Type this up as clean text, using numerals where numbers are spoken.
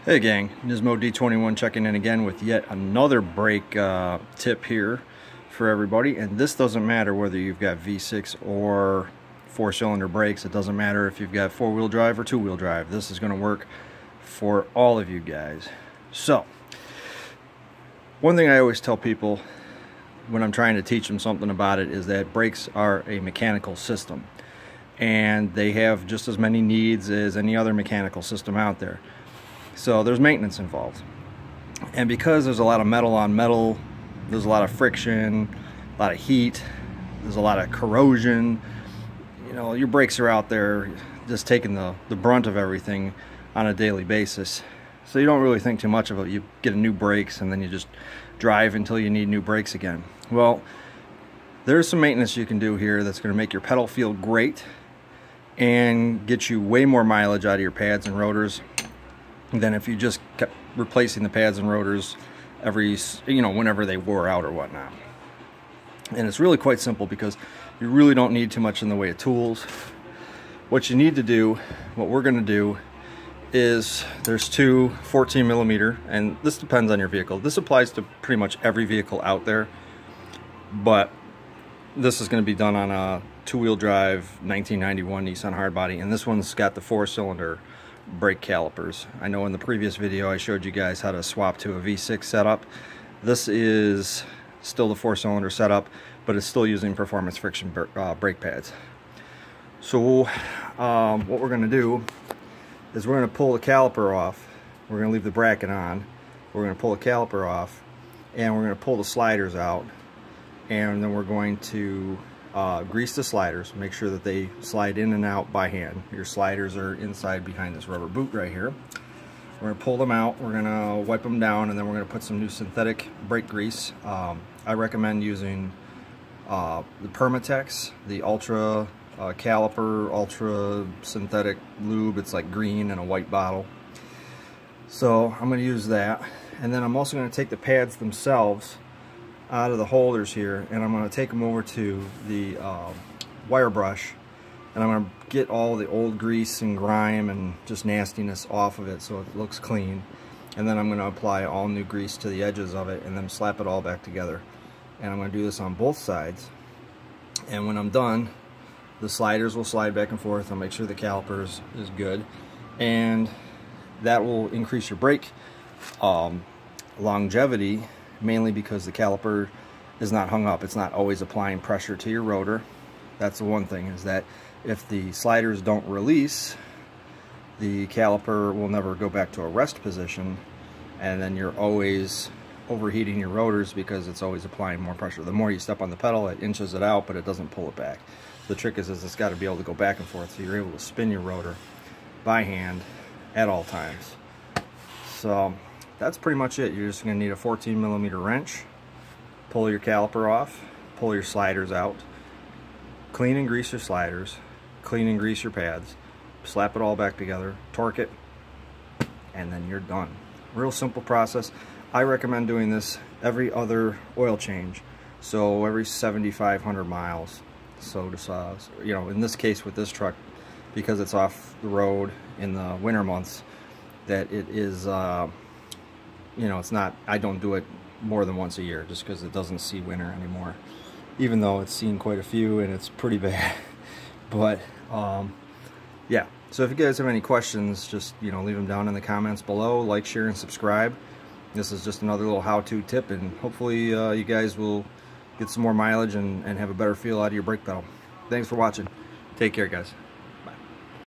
Hey gang, Nismo D21 checking in again with yet another brake tip here for everybody. And this doesn't matter whether you've got V6 or 4-cylinder brakes. It doesn't matter if you've got 4-wheel drive or 2-wheel drive. This is going to work for all of you guys. So, one thing I always tell people when I'm trying to teach them something about it is that brakes are a mechanical system. And they have just as many needs as any other mechanical system out there. So there's maintenance involved, and because there's a lot of metal on metal, there's a lot of friction, a lot of heat, there's a lot of corrosion. You know, your brakes are out there just taking the brunt of everything on a daily basis, so you don't really think too much of it. You get a new brakes and then you just drive until you need new brakes again. Well, there's some maintenance you can do here that's going to make your pedal feel great and get you way more mileage out of your pads and rotors than if you just kept replacing the pads and rotors every, whenever they wore out or whatnot. And it's really quite simple because you really don't need too much in the way of tools. What you need to do, what we're going to do, is there's two 14mm, and this depends on your vehicle. This applies to pretty much every vehicle out there, but this is going to be done on a 2-wheel drive 1991 Nissan hardbody, and this one's got the 4-cylinder brake calipers. I know in the previous video I showed you guys how to swap to a V6 setup. This is still the 4-cylinder setup, but it's still using performance friction brake pads. So what we're going to do is we're going to pull the caliper off. We're going to leave the bracket on. We're going to pull the caliper off, and we're going to pull the sliders out, and then we're going to grease the sliders, make sure that they slide in and out by hand. Your sliders are inside behind this rubber boot right here. We're going to pull them out, we're going to wipe them down, and then we're going to put some new synthetic brake grease. I recommend using the Permatex, the Ultra Caliper, Ultra Synthetic Lube. It's like green in a white bottle. So I'm going to use that, and then I'm also going to take the pads themselves out of the holders here, and I'm going to take them over to the wire brush, and I'm going to get all the old grease and grime and just nastiness off of it so it looks clean. And then I'm going to apply all new grease to the edges of it and then slap it all back together. And I'm going to do this on both sides, and when I'm done, the sliders will slide back and forth. I'll make sure the caliper is good, and that will increase your brake longevity, mainly because the caliper is not hung up. It's not always applying pressure to your rotor. That's the one thing, is that if the sliders don't release, the caliper will never go back to a rest position, and then you're always overheating your rotors because it's always applying more pressure. The more you step on the pedal, it inches it out, but it doesn't pull it back. The trick is it's got to be able to go back and forth, so you're able to spin your rotor by hand at all times. So that's pretty much it. You're just going to need a 14mm wrench, pull your caliper off, pull your sliders out, clean and grease your sliders, clean and grease your pads, slap it all back together, torque it, and then you're done. Real simple process. I recommend doing this every other oil change, so every 7,500 miles. So just, in this case with this truck, because it's off the road in the winter months, that it is it's not, I don't do it more than once a year just because it doesn't see winter anymore, even though it's seen quite a few and it's pretty bad. But yeah, so if you guys have any questions, just leave them down in the comments below. Like, share, and subscribe. This is just another little how-to tip, and hopefully you guys will get some more mileage and have a better feel out of your brake pedal. Thanks for watching. Take care, guys.